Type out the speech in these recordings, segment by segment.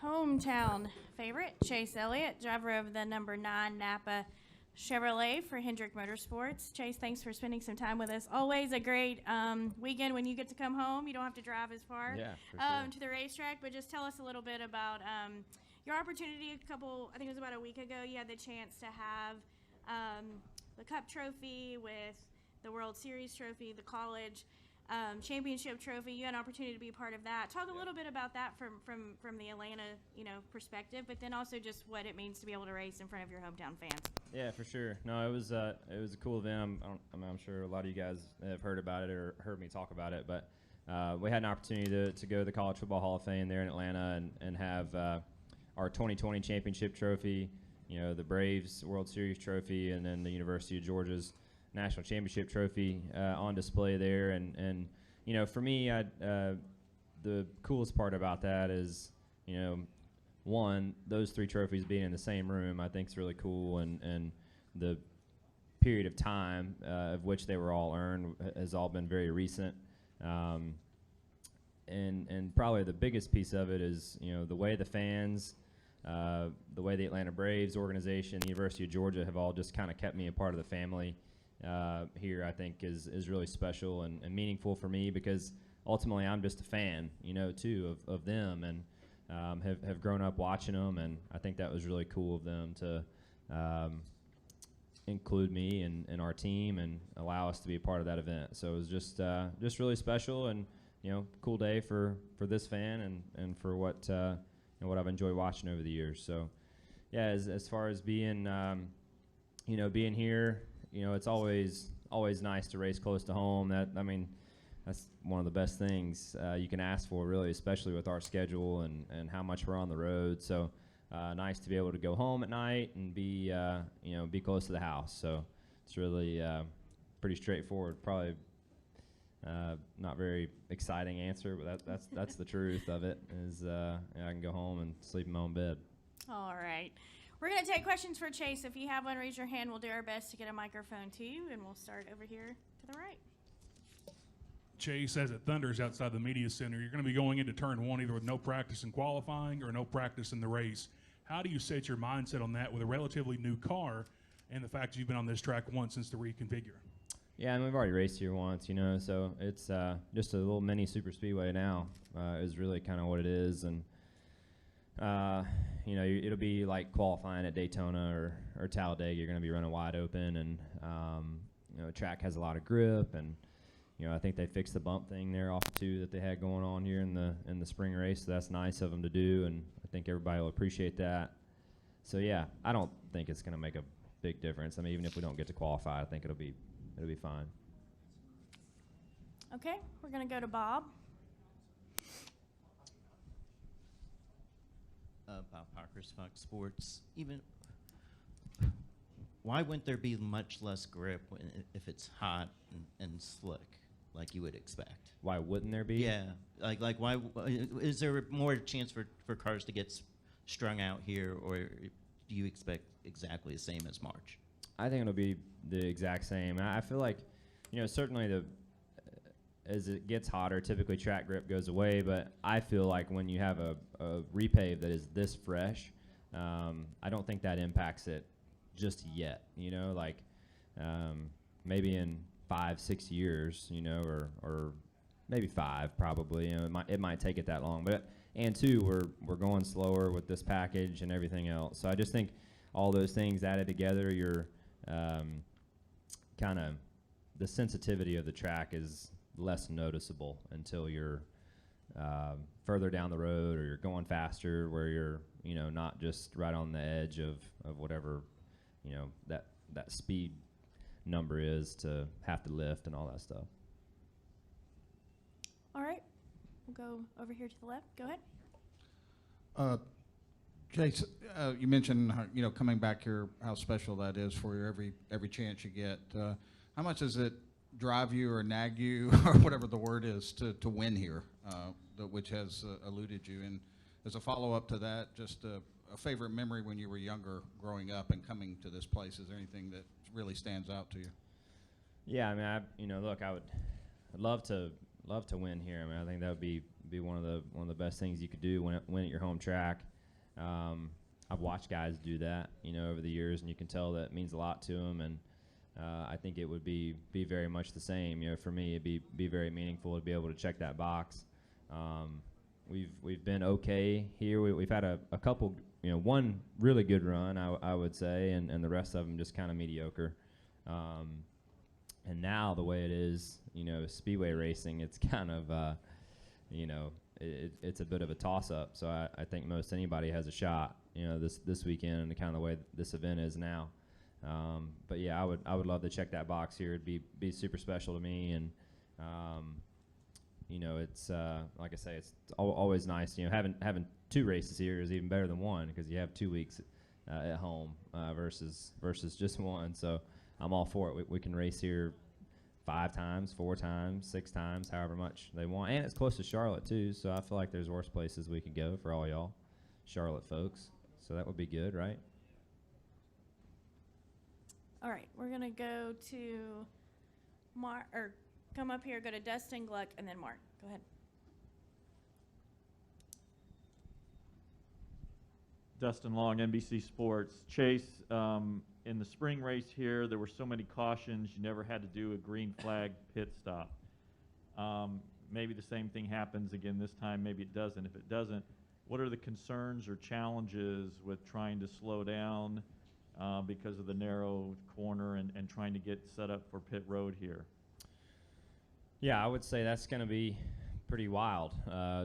hometown favorite, Chase Elliott, driver of the number 9 Napa Chevrolet for Hendrick Motorsports. Chase, thanks for spending some time with us. Always a great weekend when you get to come home. You don't have to drive as far to the racetrack, but just tell us a little bit about your opportunity. I think it was about a week ago, you had the chance to have the Cup Trophy with the World Series Trophy, the College Championship Trophy. You had an opportunity to be a part of that. Talk a little bit about that from the Atlanta, perspective, but then also just what it means to be able to race in front of your hometown fans. Yeah, for sure. No, it was a cool event. I'm sure a lot of you guys have heard about it or heard me talk about it, but we had an opportunity to go to the College Football Hall of Fame there in Atlanta and have our 2020 championship trophy, the Braves World Series trophy, and then the University of Georgia's national championship trophy on display there. And for me, the coolest part about that is, one, those 3 trophies being in the same room, I think is really cool, and the period of time of which they were all earned has all been very recent. And probably the biggest piece of it is, the way the fans, the way the Atlanta Braves organization, the University of Georgia have all just kind of kept me a part of the family here, I think is really special and meaningful for me, because ultimately I'm just a fan, too, of them, and have grown up watching them, and I think that was really cool of them to include me in our team and allow us to be a part of that event. So it was just really special, and cool day for this fan and for what what I've enjoyed watching over the years. So yeah, as far as being being here, it's always nice to race close to home. That's one of the best things you can ask for, really, especially with our schedule and how much we're on the road. So nice to be able to go home at night and be close to the house. So it's really pretty straightforward. Probably not very exciting answer, but that's the truth of it. Is I can go home and sleep in my own bed. All right. We're going to take questions for Chase. If you have one, raise your hand. We'll do our best to get a microphone to you, and we'll start over here to the right. Chase, as it thunders outside the media center, you're going to be going into turn 1 either with no practice in qualifying or no practice in the race. How do you set your mindset on that with a relatively new car and the fact that you've been on this track once since the reconfigure? Yeah, and we've already raced here once, so it's just a little mini super speedway now is really kind of what it is. And it'll be like qualifying at Daytona or Talladega. You're going to be running wide open, and the track has a lot of grip, and I think they fixed the bump thing there off two that they had going on here in the spring race. So that's nice of them to do, and I think everybody will appreciate that. So yeah, I don't think it's going to make a big difference. I mean, even if we don't get to qualify, I think it'll be fine. Okay, we're going to go to Bob. Bob Parker's Fox Sports. Why wouldn't there be much less grip if it's hot and slick, like you would expect? Why wouldn't there be? Yeah, like why is there more chance for cars to get strung out here, or do you expect exactly the same as March? I think it'll be the exact same. I feel like, certainly as it gets hotter, typically track grip goes away, but I feel like when you have a repave that is this fresh, I don't think that impacts it just yet, maybe in 5-6 years, or maybe 5 probably, it might take it that long, and 2, we're going slower with this package and everything else. So I just think all those things added together, you're kind of, the sensitivity of the track is less noticeable until you're further down the road, or you're going faster, where you're not just right on the edge of whatever that speed number is to have to lift and all that stuff. All right, we'll go over here to the left. Go ahead. Chase, you mentioned coming back here, how special that is for you every chance you get. How much does it drive you or nag you or whatever the word is to win here, which has eluded you? And as a follow-up to that, just a favorite memory when you were younger, growing up and coming to this place. Is there anything that really stands out to you? Yeah, I mean, look, I'd love to win here. I mean, I think that would be one of the best things you could do, win at your home track. I've watched guys do that, over the years, and you can tell that it means a lot to them. And I think it would be very much the same. For me, it'd be very meaningful to be able to check that box. We've been okay here. We've had a couple, one really good run, I would say, and the rest of them just kind of mediocre. And now the way it is, speedway racing, it's kind of, it's a bit of a toss-up. So I think most anybody has a shot, this weekend, and the kind of the way this event is now. But yeah, I would love to check that box here. It'd be super special to me, and it's like I say, it's always nice. Having 2 races here is even better than 1, because you have 2 weeks at home versus just 1. So I'm all for it. We can race here 5 times, 4 times, 6 times, however much they want, and it's close to Charlotte too. So I feel like there's worse places we could go for all y'all Charlotte folks. So that would be good, right? All right, we're going to go to Mark, or come up here, go to Dustin, Gluck, and then Mark. Go ahead. Dustin Long, NBC Sports. Chase, in the spring race here, there were so many cautions, you never had to do a green flag pit stop. Maybe the same thing happens again this time, maybe it doesn't. If it doesn't, what are the concerns or challenges with trying to slow down because of the narrow corner and trying to get set up for pit road here? Yeah, I would say that's going to be pretty wild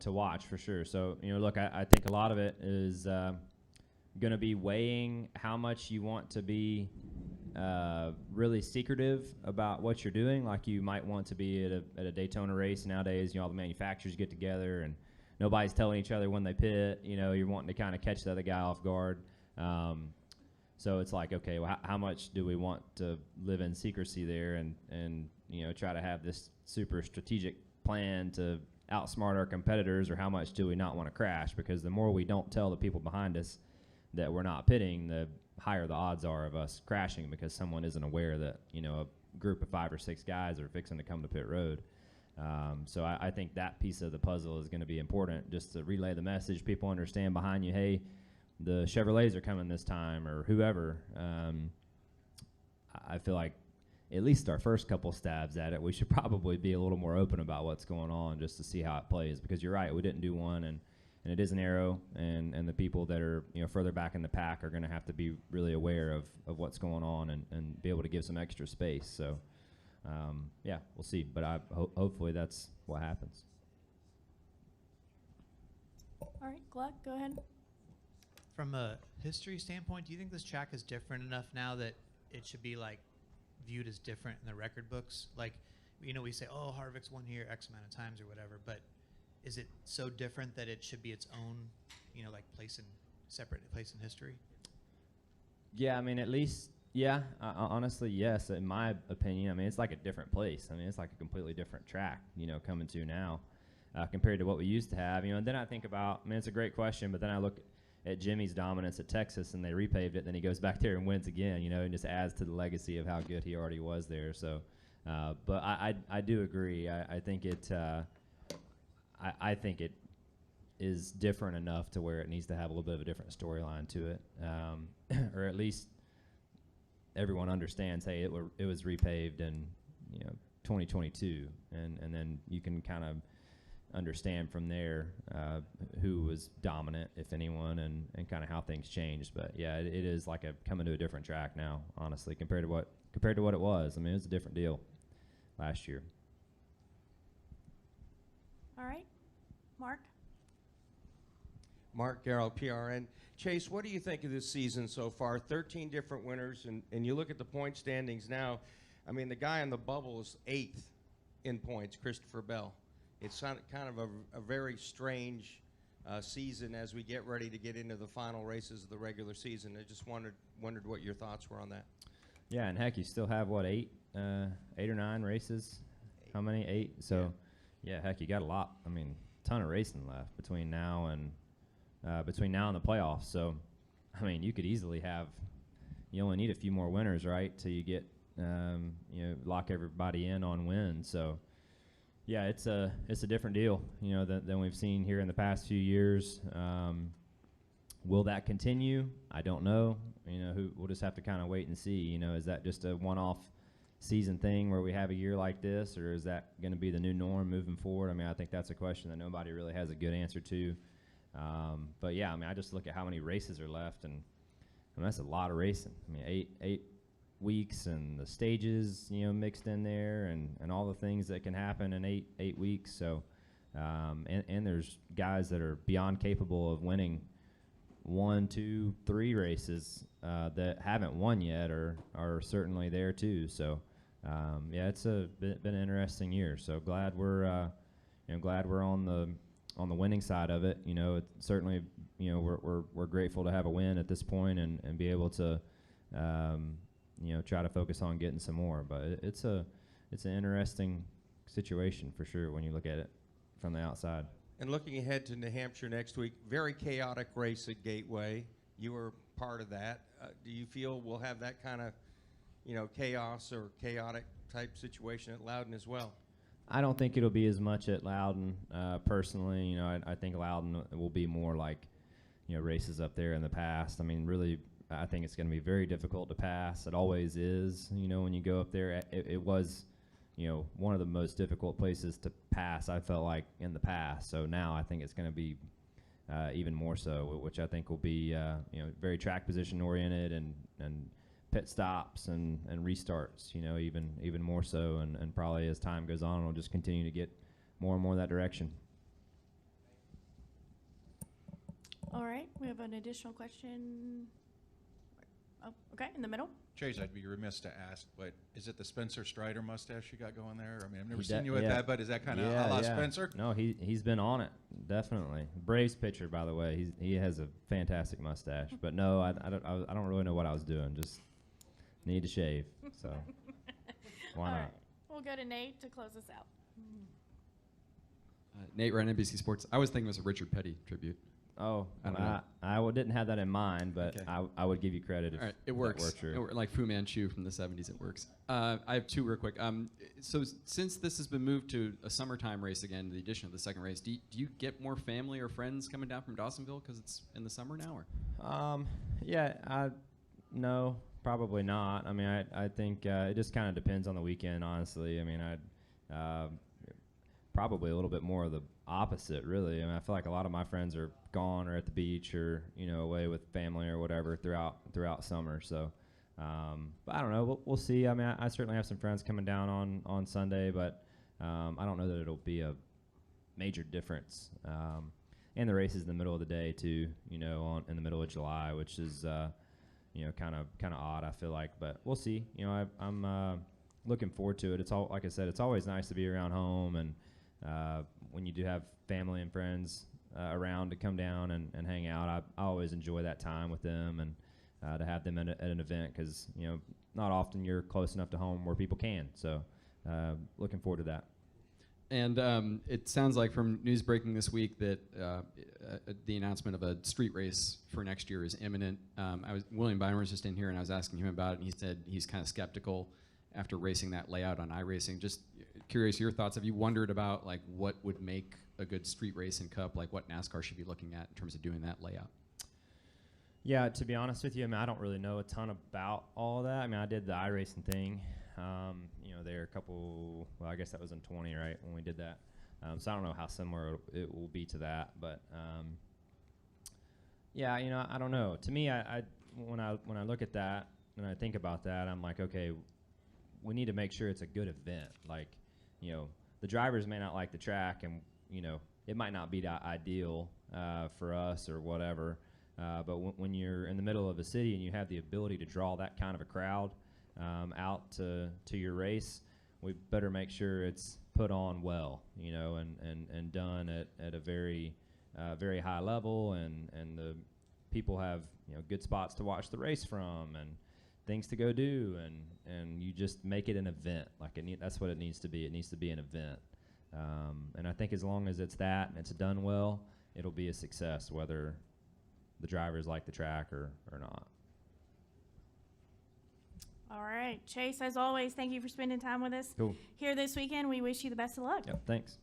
to watch for sure. So, look, I think a lot of it is going to be weighing how much you want to be really secretive about what you're doing. Like you might want to be at a Daytona race nowadays. All the manufacturers get together and nobody's telling each other when they pit. You're wanting to kind of catch the other guy off guard. So it's like, okay, well, how much do we want to live in secrecy there and try to have this super strategic plan to outsmart our competitors, or how much do we not want to crash? Because the more we don't tell the people behind us that we're not pitting, the higher the odds are of us crashing, because someone isn't aware that a group of 5 or 6 guys are fixing to come to pit road. So I think that piece of the puzzle is going to be important, just to relay the message. People understand behind you, hey, the Chevrolets are coming this time, or whoever. I feel like at least our first couple stabs at it, we should probably be a little more open about what's going on, just to see how it plays. Because you're right, we didn't do one, and it is an arrow, and the people that are further back in the pack are going to have to be really aware of what's going on and be able to give some extra space. So yeah, we'll see, but hopefully that's what happens. All right, Gluck, go ahead. From a history standpoint, do you think this track is different enough now that it should be viewed as different in the record books? We say, oh, Harvick's won here X amount of times or whatever, but is it so different that it should be its own, separate place in history? Yeah, I mean, at least, yeah, honestly, yes, in my opinion. I mean, it's like a different place. I mean, it's like a completely different track, coming to now compared to what we used to have. And then I think about, it's a great question, but then I look at Jimmy's dominance at Texas, and they repaved it, then he goes back there and wins again, and just adds to the legacy of how good he already was there. So, but I do agree. I think it I think it is different enough to where it needs to have a little bit of a different storyline to it, or at least everyone understands, hey, it was repaved in 2022, and then you can kind of understand from there who was dominant, if anyone, and kind of how things changed. But yeah, it is like coming to a different track now, honestly, compared to what it was. I mean, it's a different deal last year. All right, Mark. Mark Garrow, PRN. Chase, what do you think of this season so far? 13 different winners, and you look at the point standings now. I mean, the guy on the bubble is 8th in points, Christopher Bell. It's kind of a very strange season as we get ready to get into the final races of the regular season. I just wondered what your thoughts were on that. Yeah, and heck, you still have, what, 8 or 9 races? 8. How many? 8? So, yeah, heck, you got a lot. I mean, ton of racing left between now and the playoffs. So, I mean, you could easily have, you only need a few more winners, right, till you get, lock everybody in on wins. So, yeah, it's a different deal, than we've seen here in the past few years. Will that continue? I don't know. We'll just have to kind of wait and see. Is that just a one-off season thing where we have a year like this, or is that going to be the new norm moving forward? I think that's a question that nobody really has a good answer to. But yeah, I just look at how many races are left, and that's a lot of racing. 8 weeks, and the stages, mixed in there, and all the things that can happen in eight weeks. So, and there's guys that are beyond capable of winning 1, 2, 3 races that haven't won yet, or are certainly there too. So, yeah, it's been an interesting year. So glad we're on the winning side of it. It certainly, we're grateful to have a win at this point and be able to, try to focus on getting some more. But it's an interesting situation for sure when you look at it from the outside. And looking ahead to New Hampshire next week, very chaotic race at Gateway. You were part of that. Do you feel we'll have that kind of, chaos or chaotic type situation at Loudon as well? I don't think it'll be as much at Loudon, personally. I think Loudon will be more like, races up there in the past. Really, I think it's going to be very difficult to pass. It always is. When you go up there, it was, one of the most difficult places to pass, I felt like, in the past. So now I think it's going to be even more so, which I think will be, very track position oriented and pit stops and restarts, even more so. And probably as time goes on, it'll just continue to get more and more that direction. All right, we have an additional question. Oh, okay, in the middle. Chase, I'd be remiss to ask, but is it the Spencer Strider mustache you got going there? I've never He seen you with yeah. that, but is that kind of a la Spencer? No, he's been on it, definitely. Braves pitcher, by the way. He has a fantastic mustache. But no, I don't really know what I was doing. Just need to shave. So why All not? right, we'll go to Nate to close us out. Nate Ryan, NBC Sports. I was thinking it was a Richard Petty tribute. Oh, I don't know. I didn't have that in mind, but Okay. I would give you credit if All right, it that works. were true. Like Fu Manchu from the 70s, it works. I have two real quick. So since this has been moved to a summertime race again, the addition of the second race, do you get more family or friends coming down from Dawsonville because it's in the summer now? Or? No, probably not. I think it just kind of depends on the weekend, honestly. Probably a little bit more of the opposite, really. I feel like a lot of my friends are gone or at the beach or away with family or whatever throughout summer. So, but I don't know. We'll see. I certainly have some friends coming down on Sunday, but I don't know that it'll be a major difference. And the race is in the middle of the day too. In the middle of July, which is kind of odd, I feel like. But we'll see. I'm looking forward to it. It's all, like I said, it's always nice to be around home, and when you do have family and friends around to come down and hang out, I always enjoy that time with them, and to have them at an event, because not often you're close enough to home where people can. So looking forward to that. And it sounds like from news breaking this week that the announcement of a street race for next year is imminent. William Byron was just in here, and I was asking him about it, and he said he's kind of skeptical after racing that layout on iRacing. Just curious your thoughts. Have you wondered about like what would make a good street race and cup, like what NASCAR should be looking at in terms of doing that layout? Yeah, to be honest with you, I don't really know a ton about all of that. I did the iRacing thing, there a couple, I guess that was in 20, right, when we did that. So I don't know how similar it will be to that, but yeah, I don't know. To me, when I look at that and I think about that, I'm like, okay, we need to make sure it's a good event. Like, the drivers may not like the track, and it might not be ideal for us or whatever. But when you're in the middle of a city and you have the ability to draw that kind of a crowd out to your race, we better make sure it's put on well, and done at a very very high level, and the people have good spots to watch the race from, and things to go do, and you just make it an event. Like that's what it needs to be. It needs to be an event. And I think as long as it's that and it's done well, it'll be a success, whether the drivers like the track or not. All right, Chase, as always, thank you for spending time with us Cool. here this weekend. We wish you the best of luck. Yep, thanks.